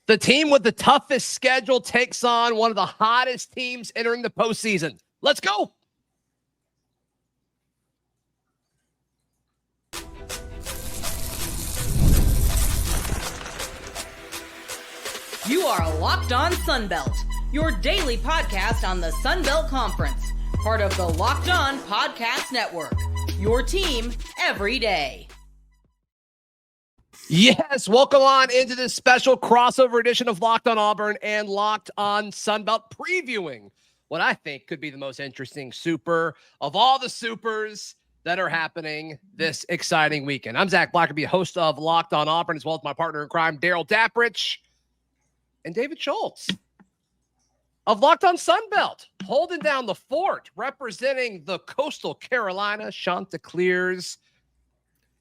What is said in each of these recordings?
The team with the toughest schedule takes on one of the hottest teams entering the postseason. Let's go. You are Locked On Sunbelt, your daily podcast on the Sunbelt Conference, part of the Locked On Podcast Network, your team every day. Yes, welcome on into this special crossover edition of Locked On Auburn and Locked On Sunbelt, previewing what I think could be the most interesting super of all the supers that are happening this exciting weekend. I'm Zac Blackerby, host of Locked On Auburn, as well as my partner in crime, Darrell Dapprich, and David Schultz of Locked On Sunbelt, holding down the fort, representing the Coastal Carolina Chanticleers.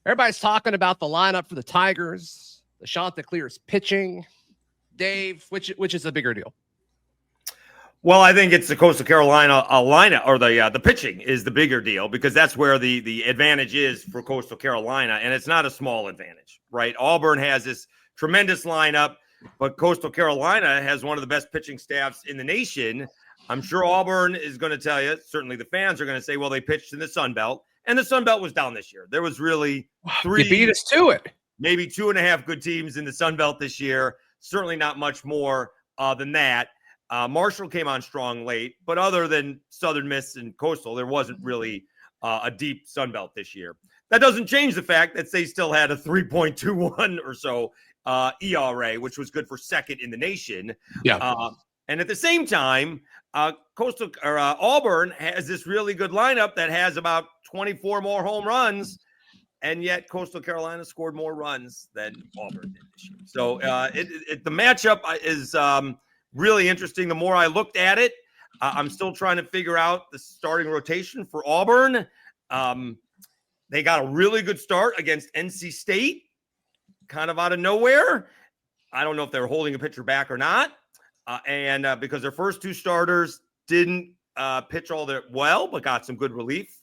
Everybody's talking about the lineup for the Tigers, the Chanticleers pitching. Dave, which is the bigger deal? Well, I think it's the Coastal Carolina lineup, or the pitching is the bigger deal, because that's where the advantage is for Coastal Carolina, and it's not a small advantage, right? Auburn has this tremendous lineup, but Coastal Carolina has one of the best pitching staffs in the nation. I'm sure Auburn is going to tell you, certainly the fans are going to say, well, they pitched in the Sun Belt. And the Sun Belt was down this year. There was really three, you beat us to it. Maybe 2.5 good teams in the Sun Belt this year. Certainly not much more than that. Marshall came on strong late, but other than Southern Miss and Coastal, there wasn't really a deep Sun Belt this year. That doesn't change the fact that they still had a 3.21 or so ERA, which was good for second in the nation. Yeah. And at the same time, Auburn has this really good lineup that has about 24 more home runs, and yet Coastal Carolina scored more runs than Auburn did this year. So the matchup is really interesting. The more I looked at it, I'm still trying to figure out the starting rotation for Auburn. They got a really good start against NC State, kind of out of nowhere. I don't know if they were holding a pitcher back or not. And because their first two starters didn't pitch all that well, but got some good relief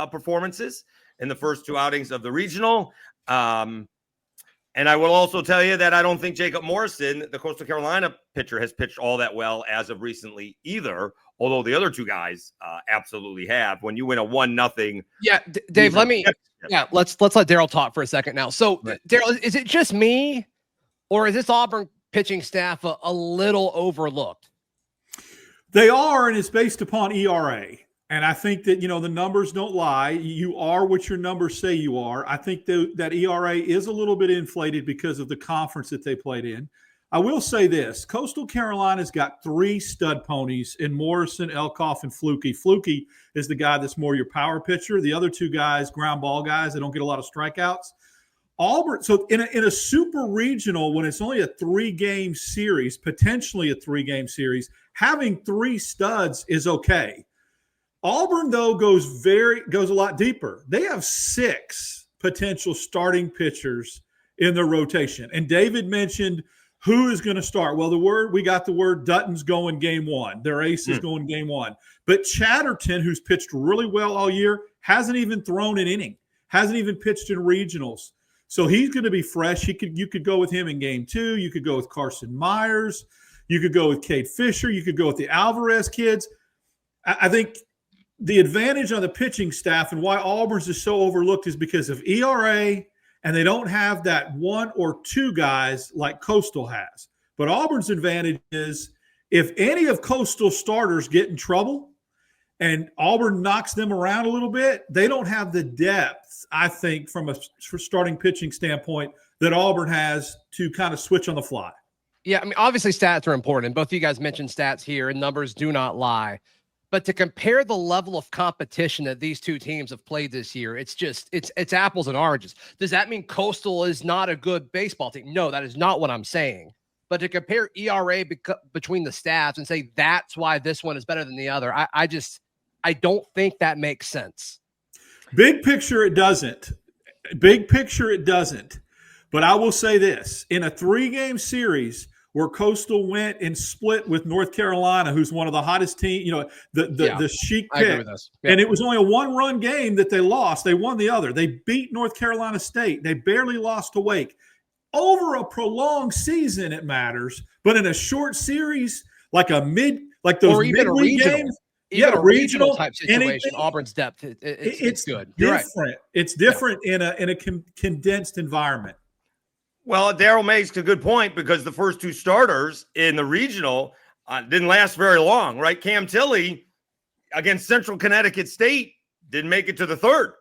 performances in the first two outings of the regional. And I will also tell you that I don't think Jacob Morrison, the Coastal Carolina pitcher, has pitched all that well as of recently either, although the other two guys absolutely have. When you win a 1-0. Yeah, Dave, let's let Darrell talk for a second now. So, right. Darrell, is it just me, or is this Auburn pitching staff a little overlooked? They are, and it's based upon ERA. And I think that, the numbers don't lie. You are what your numbers say you are. I think that ERA is a little bit inflated because of the conference that they played in. I will say this. Coastal Carolina's got 3 stud ponies in Morrison, Elkoff, and Fluky. Fluky is the guy that's more your power pitcher. The other 2 guys, ground ball guys, they don't get a lot of strikeouts. Auburn, so in a super regional, when it's only a 3-game series, potentially a 3-game series, having 3 studs is okay. Auburn, though, goes a lot deeper. They have 6 potential starting pitchers in their rotation. And David mentioned who is going to start. Well, we got the word Dutton's going game 1. Their ace is going game 1. But Chatterton, who's pitched really well all year, hasn't even thrown an inning, hasn't even pitched in regionals. So he's going to be fresh. You could go with him in game 2. You could go with Carson Myers. You could go with Cade Fisher. You could go with the Alvarez kids. I think the advantage on the pitching staff and why Auburn's is so overlooked is because of ERA, and they don't have that 1 or 2 guys like Coastal has. But Auburn's advantage is if any of Coastal's starters get in trouble and Auburn knocks them around a little bit, they don't have the depth, I think, from a starting pitching standpoint that Auburn has to kind of switch on the fly. Yeah, I mean, obviously stats are important. Both of you guys mentioned stats here, and numbers do not lie. But to compare the level of competition that these two teams have played this year, it's apples and oranges. Does that mean Coastal is not a good baseball team? No, that is not what I'm saying. But to compare ERA between the staffs and say that's why this one is better than the other, I don't think that makes sense. Big picture, it doesn't. Big picture, it doesn't. But I will say this. In a 3-game series where Coastal went and split with North Carolina, who's one of the hottest teams, the chic pick. I agree with this. Yeah. And it was only a 1-run game that they lost. They won the other. They beat North Carolina State. They barely lost to Wake. over a prolonged season, it matters. But in a short series, like those midweek games, even a regional type situation, anything, Auburn's depth, it's good. You're right. Different. It's different in a condensed environment. Well, Darrell makes a good point because the first two starters in the regional didn't last very long, right? Cam Tilley against Central Connecticut State didn't make it to the third.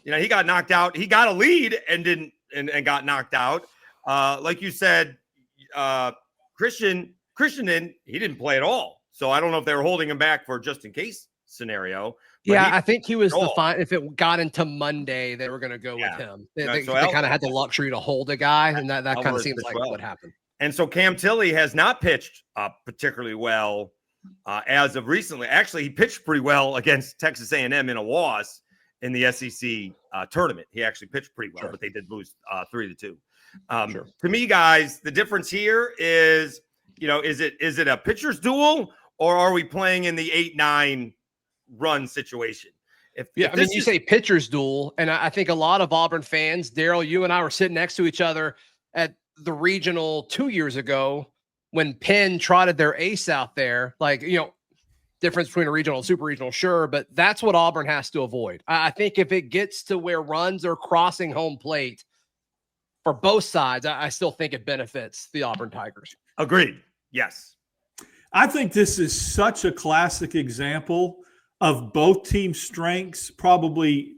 He got knocked out. He got a lead and got knocked out. Like you said, Christian he didn't play at all. So I don't know if they were holding him back for just in case scenario. Yeah, I think he was if it got into Monday, they were going to go with him. They kind of had the luxury to hold a guy, and that kind of seems like what happened. And so Cam Tilley has not pitched particularly well as of recently. Actually, he pitched pretty well against Texas A&M in a loss in the SEC tournament. He actually pitched pretty well, but they did lose 3-2. To me, guys, the difference here is, is it a pitcher's duel, or are we playing in the 8-9 run situation? You say pitcher's duel, and I think a lot of Auburn fans, Darrell, you and I were sitting next to each other at the regional 2 years ago when Penn trotted their ace out there. Difference between a regional and super regional, sure, but that's what Auburn has to avoid. I think if it gets to where runs are crossing home plate for both sides, I still think it benefits the Auburn Tigers. Agreed. Yes. I think this is such a classic example of both team strengths probably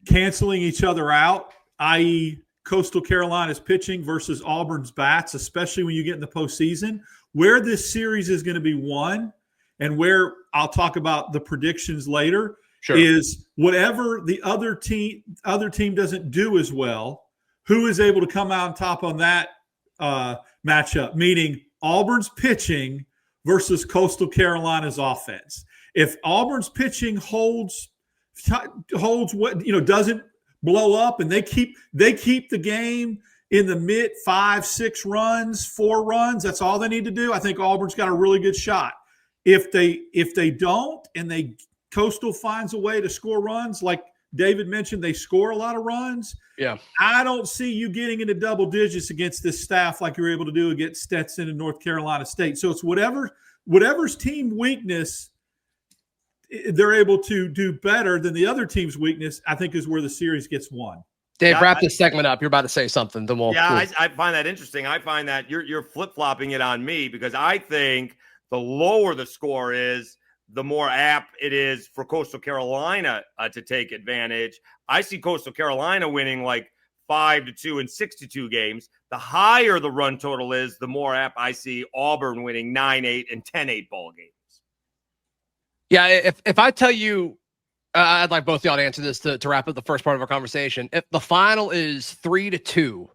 canceling each other out, i.e. Coastal Carolina's pitching versus Auburn's bats, especially when you get in the postseason. Where this series is going to be won, and where I'll talk about the predictions later, is whatever the other team doesn't do as well, who is able to come out on top on that matchup, meaning Auburn's pitching versus Coastal Carolina's offense. If Auburn's pitching holds what, doesn't blow up, and they keep the game in the mid 5-6 runs, 4 runs, that's all they need to do, I think Auburn's got a really good shot. If they don't, and Coastal finds a way to score runs, like David mentioned, they score a lot of runs. Yeah, I don't see you getting into double digits against this staff like you're able to do against Stetson and North Carolina State. So it's whatever's team weakness, they're able to do better than the other team's weakness, I think is where the series gets won. Dave, wrap this segment up. You're about to say something. I find that interesting. I find that you're flip-flopping it on me, because I think the lower the score is, the more apt it is for Coastal Carolina to take advantage. I see Coastal Carolina winning 5-2 and 6-2 games. The higher the run total is, the more apt I see Auburn winning 9-8 and 10-8 ball games. Yeah, if I tell you, I'd like both of y'all to answer this to wrap up the first part of our conversation. If the final is 3-2,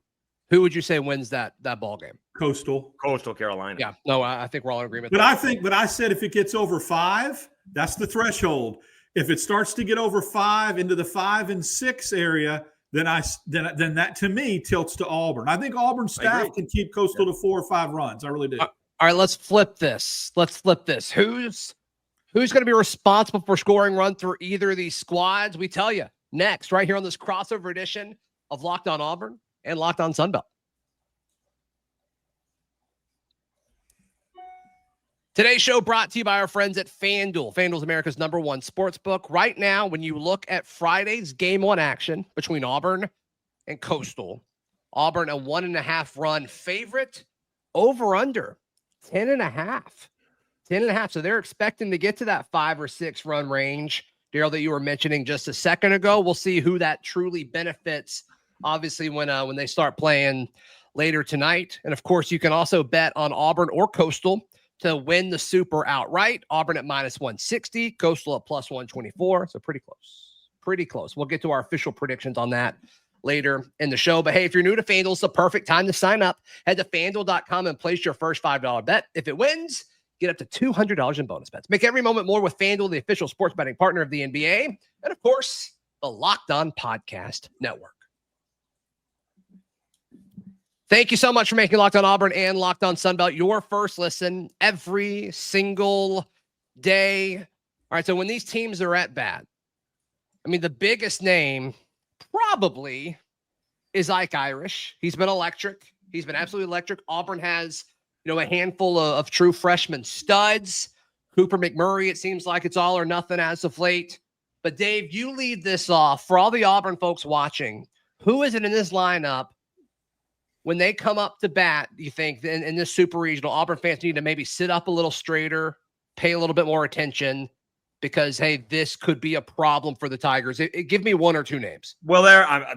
who would you say wins that ball game? Coastal Carolina. Yeah, no, I think we're all in agreement. But I said if it gets over 5, that's the threshold. If it starts to get over 5 into the 5 and 6 area, then that to me tilts to Auburn. I think Auburn staff can keep Coastal to 4 or 5 runs. I really do. All right, let's flip this. Who's going to be responsible for scoring runs through either of these squads? We tell you next, right here on this crossover edition of Locked On Auburn and Locked On Sunbelt. Today's show brought to you by our friends at FanDuel. FanDuel's America's #1 sportsbook. Right now, when you look at Friday's Game 1 action between Auburn and Coastal, Auburn a 1.5 run favorite, over under 10.5. 10.5. So they're expecting to get to that 5 or 6 run range, Darrell, that you were mentioning just a second ago. We'll see who that truly benefits, obviously, when they start playing later tonight. And of course, you can also bet on Auburn or Coastal to win the Super outright. Auburn at -160, Coastal at +124. So pretty close. We'll get to our official predictions on that later in the show. But hey, if you're new to FanDuel, it's the perfect time to sign up. Head to FanDuel.com and place your first $5 bet. If it wins, get up to $200 in bonus bets. Make every moment more with FanDuel, the official sports betting partner of the NBA. And of course, the Locked On Podcast Network. Thank you so much for making Locked On Auburn and Locked On Sunbelt your first listen every single day. All right, so when these teams are at bat, I mean, the biggest name probably is Ike Irish. He's been electric. He's been absolutely electric. Auburn has, a handful of true freshman studs. Cooper McMurray, it seems like it's all or nothing as of late. But Dave, you lead this off. For all the Auburn folks watching, who is it in this lineup when they come up to bat, you think, in this super regional, Auburn fans need to maybe sit up a little straighter, pay a little bit more attention, because, hey, this could be a problem for the Tigers? Give me one or two names. Well,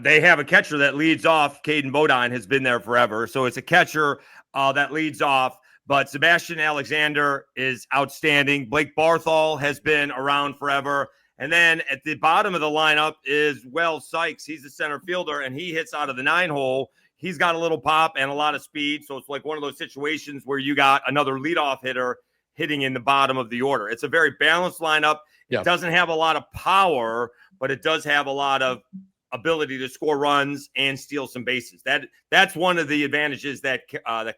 they have a catcher that leads off. CADEN BODINE has been there forever. So it's a catcher that leads off. But Sebastian Alexander is outstanding. Blake Barthol has been around forever. And then at the bottom of the lineup is Wells Sykes. He's the center fielder, and he hits out of the 9-hole. He's got a little pop and a lot of speed. So it's like one of those situations where you got another leadoff hitter hitting in the bottom of the order. It's a very balanced lineup. It doesn't have a lot of power, but it does have a lot of ability to score runs and steal some bases. That's one of the advantages that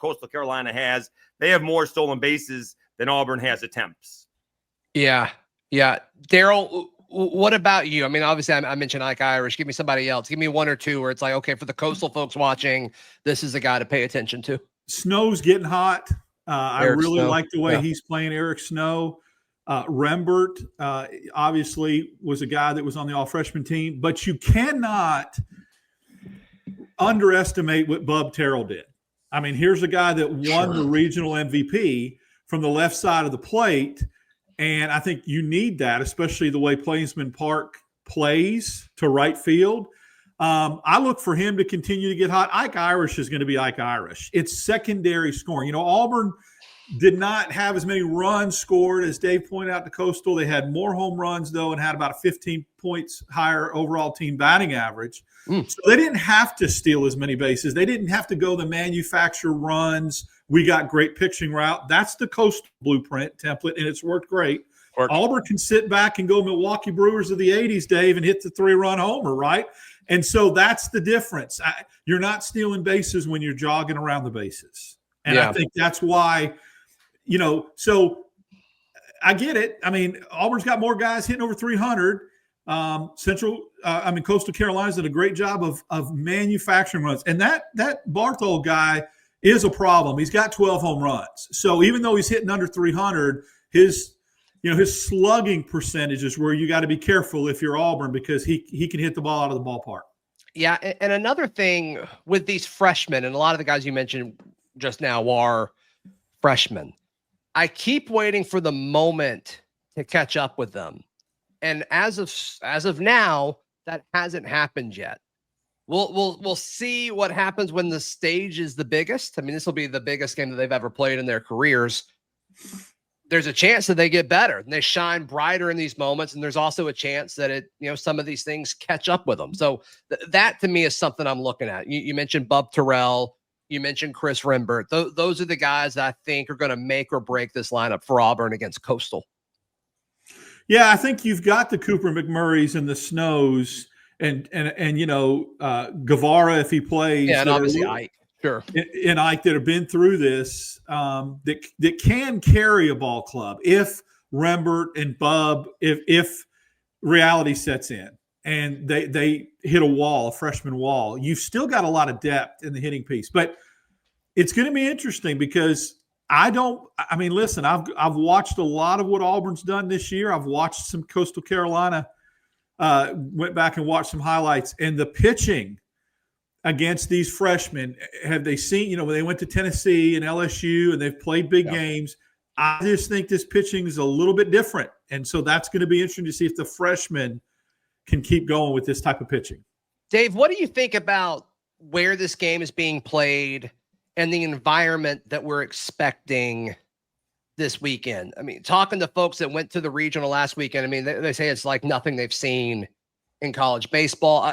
Coastal Carolina has. They have more stolen bases than Auburn has attempts. Yeah. Darrell, what about you? I mean, obviously I mentioned Ike Irish. Give me somebody else. Give me one or two where it's like, okay, for the Coastal folks watching, this is a guy to pay attention to. Snow's getting hot. I really like the way he's playing. Eric Snow. Rembert obviously was a guy that was on the all-freshman team, but you cannot underestimate what Bub Terrell did. I mean, here's a guy that won the regional MVP from the left side of the plate, and I think you need that, especially the way Plainsman Park plays to right field. I look for him to continue to get hot. Ike Irish is going to be Ike Irish. It's secondary scoring. Auburn did not have as many runs scored as Dave pointed out to Coastal. They had more home runs, though, and had about a 15 points higher overall team batting average. So they didn't have to steal as many bases. They didn't have to go the manufacture runs. We got great pitching route. That's the Coastal blueprint template, and it's worked great. Auburn can sit back and go Milwaukee Brewers of the 80s, Dave, and hit the 3-run homer, right? And so that's the difference. You're not stealing bases when you're jogging around the bases. And I think that's why – so I get it. I mean, Auburn's got more guys hitting over 300. Coastal Carolina's did a great job of manufacturing runs. And that Barthol guy is a problem. He's got 12 home runs. So even though he's hitting under 300, his slugging percentage is where you got to be careful if you're Auburn, because he can hit the ball out of the ballpark. Yeah, and another thing with these freshmen, and a lot of the guys you mentioned just now are freshmen, I keep waiting for the moment to catch up with them. And as of now, that hasn't happened yet. We'll see what happens when the stage is the biggest. I mean, this will be the biggest game that they've ever played in their careers. There's a chance that they get better and they shine brighter in these moments. And there's also a chance that some of these things catch up with them. So that to me is something I'm looking at. You mentioned Bub Terrell. You mentioned Chris Rembert. Those are the guys that I think are going to make or break this lineup for Auburn against Coastal. Yeah, I think you've got the Cooper McMurrays and the Snows and Guevara if he plays. Yeah, and obviously Ike. Sure. And Ike that have been through this that can carry a ball club if Rembert and Bub, if reality sets in and they hit a freshman wall, you've still got a lot of depth in the hitting piece. But it's going to be interesting because listen, I've watched a lot of what Auburn's done this year. I've watched some Coastal Carolina, went back and watched some highlights, and the pitching against these freshmen, have they seen, when they went to Tennessee and LSU and they've played big games, I just think this pitching is a little bit different. And so that's going to be interesting to see if the freshmen can keep going with this type of pitching. Dave, what do you think about where this game is being played and the environment that we're expecting this weekend? I mean, talking to folks that went to the regional last weekend, I mean, they say it's like nothing they've seen in college baseball.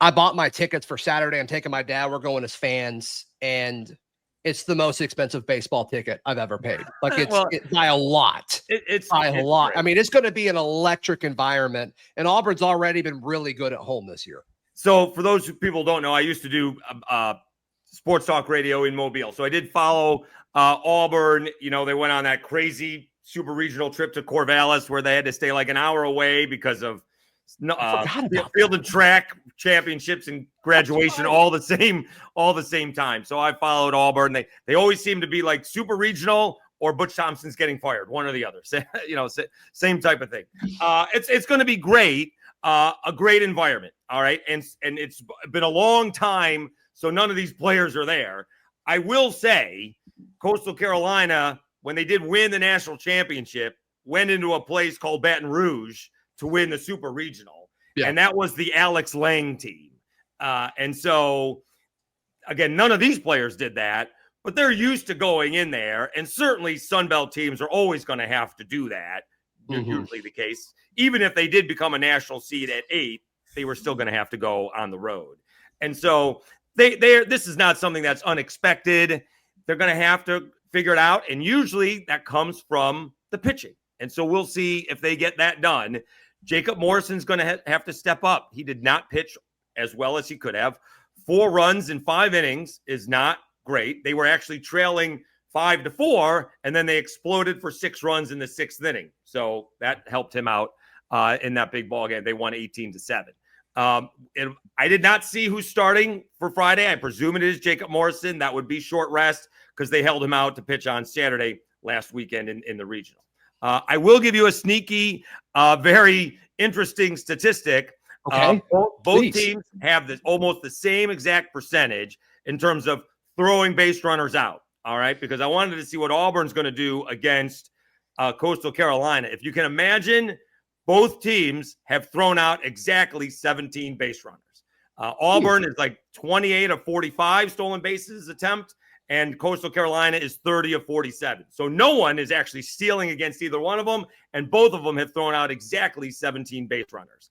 I bought my tickets for Saturday. I'm taking my dad. We're going as fans, and it's the most expensive baseball ticket I've ever paid. Like it's by a lot. It's by a lot. Great. I mean, it's going to be an electric environment, and Auburn's already been really good at home this year. So for those people who don't know, I used to do sports talk radio in Mobile. So I did follow Auburn. They went on that crazy super regional trip to Corvallis where they had to stay like an hour away because of field and track championships and graduation all the same time. So I followed Auburn. They always seem to be like super regional or Butch Thompson's getting fired, one or the other. Same type of thing. It's going to be great, a great environment. All right, and it's been a long time, so none of these players are there. I will say, Coastal Carolina, when they did win the national championship, went into a place called Baton Rouge to win the super regional. Yeah. And that was the Alex Lang team. And so, again, none of these players did that, but they're used to going in there. And certainly Sunbelt teams are always going to have to do that. Usually the case. Even if they did become a national seed at 8, they were still going to have to go on the road. And so this is not something that's unexpected. They're going to have to figure it out. And usually that comes from the pitching. And so we'll see if they get that done. Jacob Morrison's going to have to step up. He did not pitch as well as he could have. 4 runs in 5 innings is not great. They were actually trailing 5-4, and then they exploded for 6 runs in the 6th inning. So that helped him out in that big ball game. They won 18-7. I did not see who's starting for Friday. I presume it is Jacob Morrison. That would be short rest because they held him out to pitch on Saturday last weekend in the regional. I will give you a sneaky, very interesting statistic. Okay. Both teams have almost the same exact percentage in terms of throwing base runners out. All right, because I wanted to see what Auburn's going to do against Coastal Carolina. If you can imagine, both teams have thrown out exactly 17 base runners. Auburn is like 28 of 45 stolen bases attempt, and Coastal Carolina is 30 of 47. So no one is actually stealing against either one of them, and both of them have thrown out exactly 17 base runners.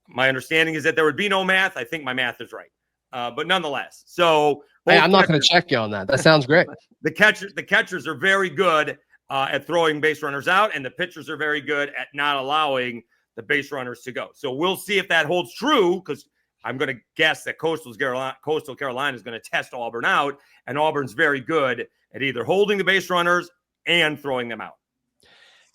My understanding is that there would be no math. I think my math is right. But nonetheless, so hey, I'm not going to check you on that. That sounds great. The catchers are very good at throwing base runners out, and the pitchers are very good at not allowing the base runners to go. So we'll see if that holds true, because I'm going to guess that Coastal Carolina is going to test Auburn out, and Auburn's very good at either holding the base runners and throwing them out.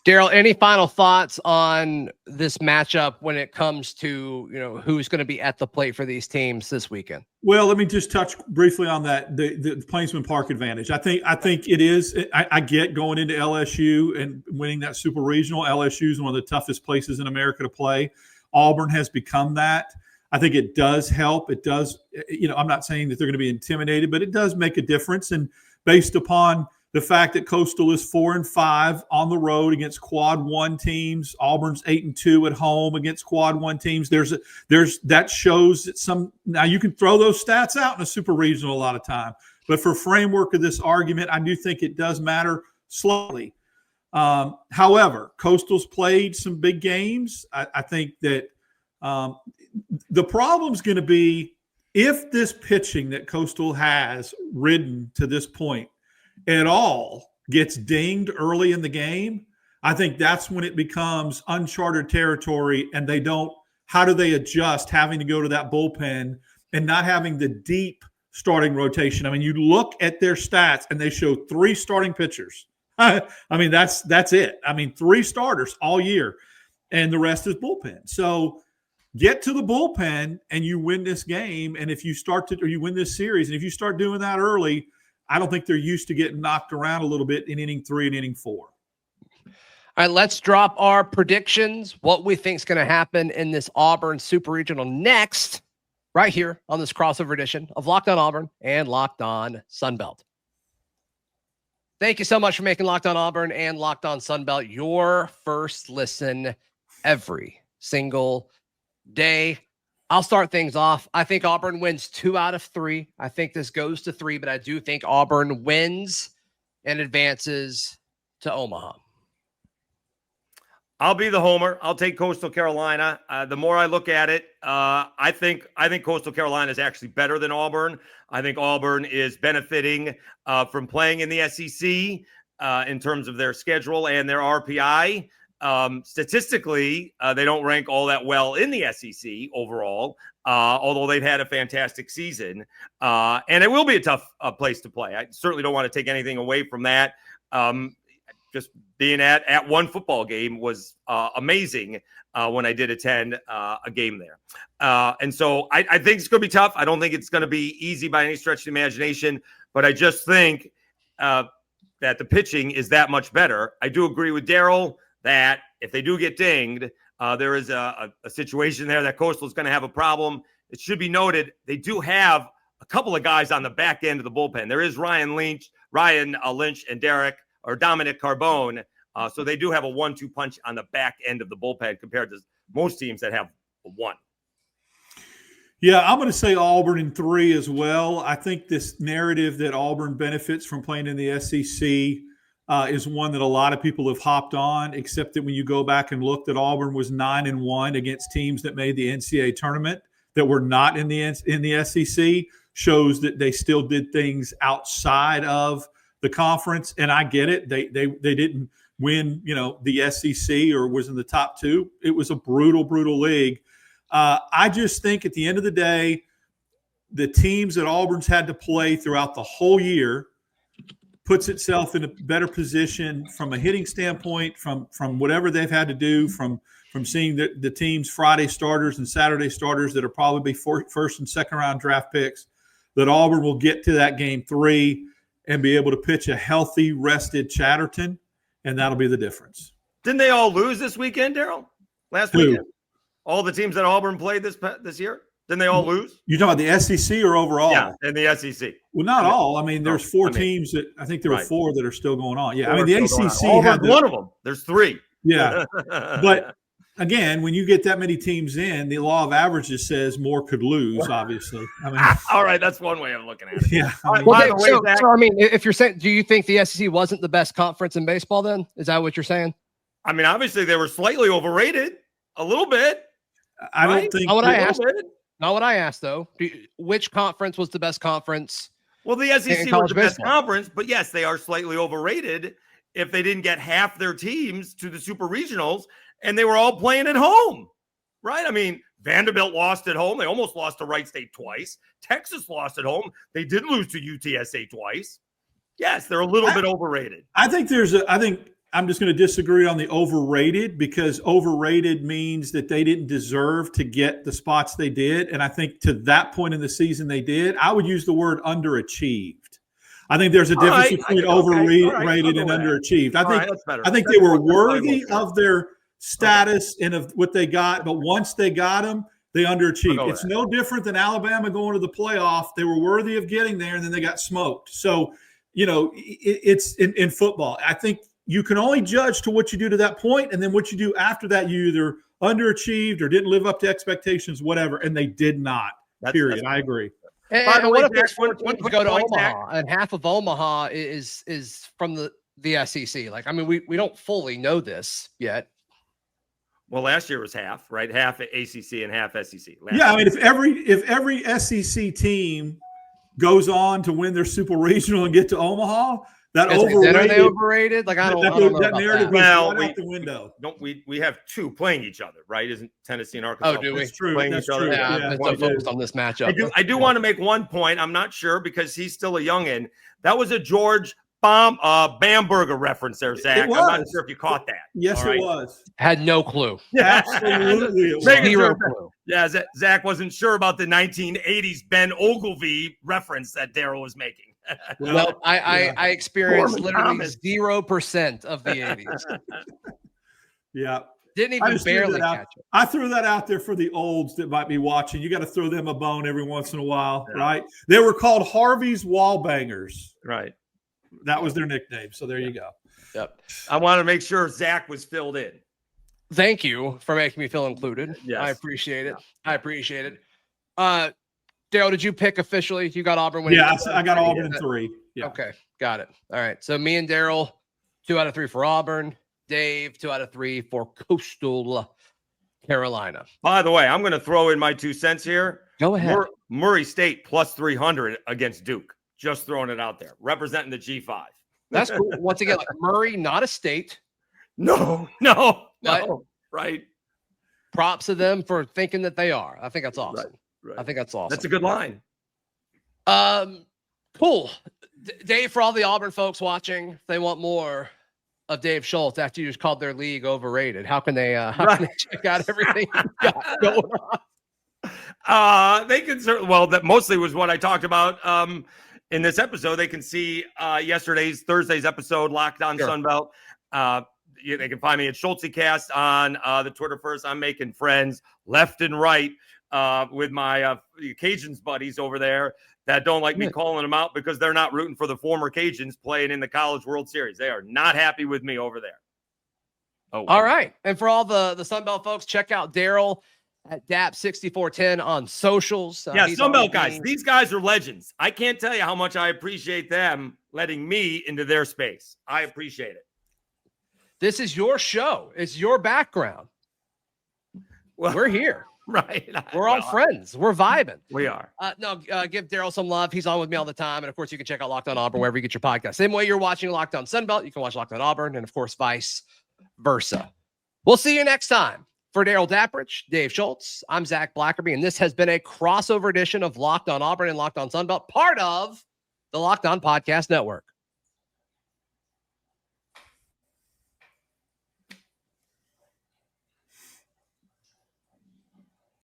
Darrell, any final thoughts on this matchup when it comes to, who's going to be at the plate for these teams this weekend? Well, let me just touch briefly on that, the Plainsman Park advantage. I think it is. I get going into LSU and winning that super regional. LSU is one of the toughest places in America to play. Auburn has become that. I think it does help. It does, I'm not saying that they're going to be intimidated, but it does make a difference. And based upon the fact that Coastal is 4-5 on the road against quad 1 teams, Auburn's 8-2 at home against quad 1 teams. That shows that now you can throw those stats out in a super regional a lot of time, but for framework of this argument, I do think it does matter slightly. However, Coastal's played some big games. I think that the problem's going to be if this pitching that Coastal has ridden to this point at all gets dinged early in the game. I think that's when it becomes uncharted territory, and how do they adjust having to go to that bullpen and not having the deep starting rotation? I mean, you look at their stats and they show 3 starting pitchers. I mean, that's it. I mean, 3 starters all year, and the rest is bullpen. So get to the bullpen and you win this game. And if you you win this series, and if you start doing that early, I don't think they're used to getting knocked around a little bit in inning 3 and inning 4. All right, let's drop our predictions, what we think is going to happen in this Auburn Super Regional next, right here on this crossover edition of Locked On Auburn and Locked On Sunbelt. Thank you so much for making Locked On Auburn and Locked On Sunbelt your first listen every single day. I'll start things off. I think Auburn wins 2 out of 3. I think this goes to 3, but I do think Auburn wins and advances to Omaha. I'll be the homer. I'll take Coastal Carolina. The more I look at it, I think Coastal Carolina is actually better than Auburn. I think Auburn is benefiting from playing in the SEC in terms of their schedule and their RPI. Statistically, they don't rank all that well in the SEC overall, although they've had a fantastic season. And it will be a tough place to play. I certainly don't want to take anything away from that. just being at one football game was amazing when I did attend a game there. And so I think it's going to be tough. I don't think it's going to be easy by any stretch of the imagination, but I just think that the pitching is that much better. I do agree with Darrell that if they do get dinged, there is a situation there that Coastal is going to have a problem. It should be noted they do have a couple of guys on the back end of the bullpen. There is Ryan Lynch, and Dominic Carbone. So they do have a 1-2 punch on the back end of the bullpen compared to most teams that have one. Yeah, I'm going to say Auburn in 3 as well. I think this narrative that Auburn benefits from playing in the SEC is one that a lot of people have hopped on, except that when you go back and look, that Auburn was 9-1 against teams that made the NCAA tournament that were not in the SEC, shows that they still did things outside of the conference. And I get it. They didn't win, the SEC or was in the top 2. It was a brutal league. I just think at the end of the day, the teams that Auburn's had to play throughout the whole year puts itself in a better position from a hitting standpoint, from whatever they've had to do, from seeing the teams Friday starters and Saturday starters that are probably first and second round draft picks, that Auburn will get to that game 3 and be able to pitch a healthy, rested Chatterton, and that'll be the difference. Didn't they all lose this weekend, Darrell? Last weekend? All the teams that Auburn played this year? Didn't they all lose? You're talking about the SEC or overall? Yeah, in the SEC. Well, not all. I mean, there's 4 teams that I think there were 4 that are still going on. Yeah, 4 I mean, the ACC had one of them. There's 3. Yeah, but again, when you get that many teams in, the law of averages says more could lose. Obviously, I mean, all right, that's one way of looking at it. Yeah. If you're saying, do you think the SEC wasn't the best conference in baseball? Then is that what you're saying? I mean, obviously they were slightly overrated, a little bit. I don't think. Not what I asked, though. Which conference was the best conference? Well, the SEC was the best conference, but yes, they are slightly overrated if they didn't get half their teams to the super regionals and they were all playing at home, right? I mean, Vanderbilt lost at home. They almost lost to Wright State twice. Texas lost at home. They did lose to UTSA twice. Yes, they're a little bit overrated. I think I'm just going to disagree on the overrated, because overrated means that they didn't deserve to get the spots they did. And I think to that point in the season they did. I would use the word underachieved. I think there's a difference between overrated and underachieved. I think they were worthy of their status and of what they got, but once they got them, they underachieved. It's no different than Alabama going to the playoff. They were worthy of getting there, and then they got smoked. So, it's in football. I think you can only judge to what you do to that point, and then what you do after that, you either underachieved or didn't live up to expectations, whatever, and they did not. Period. I agree. And what if there's 4 teams go to Omaha, and half of Omaha is from the SEC? Like, I mean, we don't fully know this yet. Well, last year was half, right? Half ACC and half SEC. I mean, if every SEC team goes on to win their super regional and get to Omaha, that overrated. Are they overrated? Like, I don't know that narrative goes right out the window. We have 2 playing each other, right? Isn't Tennessee and Arkansas? Oh, do we? That's true. Playing each other? Yeah, I'm focused on this matchup. I do want to make one point. I'm not sure because he's still a youngin'. That was a George Bamberger reference there, Zach. I'm not sure if you caught that. Yes, it was. Had no clue. Absolutely. It was. Zero clue. Yeah, Zach wasn't sure about the 1980s Ben Ogilvy reference that Darrell was making. Well, I experienced literally 0% of the 80s. Yeah. Didn't even barely catch it. I threw that out there for the olds that might be watching. You got to throw them a bone every once in a while, right? They were called Harvey's Wall Bangers. Right. That was their nickname. So there you go. Yep. I want to make sure Zach was filled in. Thank you for making me feel included. Yes. I appreciate it. I appreciate it. Darrell, did you pick officially? You got Auburn winning? Yeah, I got Auburn in 3. Yeah. Okay, got it. All right. So me and Darrell, 2 out of 3 for Auburn. Dave, 2 out of 3 for Coastal Carolina. By the way, I'm going to throw in my 2 cents here. Go ahead. Murray State plus 300 against Duke. Just throwing it out there. Representing the G5. That's cool. Once again, like Murray, not a state. No. Right. Props to them for thinking that they are. I think that's awesome. Right. I think that's awesome. That's a good line. Cool. Dave, for all the Auburn folks watching, if they want more of Dave Schultz after you just called their league overrated? How can they check out everything you've got going on? They can certainly, well, that mostly was what I talked about in this episode. They can see Thursday's episode, Locked On Sunbelt. They can find me at SchultzyCast on the Twitter first. I'm making friends left and right with my Cajuns buddies over there that don't like me calling them out because they're not rooting for the former Cajuns playing in the College World Series. They are not happy with me over there. Oh, all right. And for all the Sunbelt folks, check out Darrell at DAP6410 on socials. Yeah, Sunbelt guys. These guys are legends. I can't tell you how much I appreciate them letting me into their space. I appreciate it. This is your show. It's your background. Well, we're here. Right. We're all friends. We're vibing. We are. Give Darrell some love. He's on with me all the time. And of course, you can check out Locked On Auburn wherever you get your podcast. Same way you're watching Locked On Sunbelt, you can watch Locked On Auburn, and of course, vice versa. We'll see you next time. For Darrell Dapprich, Dave Schultz, I'm Zac Blackerby, and this has been a crossover edition of Locked On Auburn and Locked On Sunbelt, part of the Locked On Podcast Network.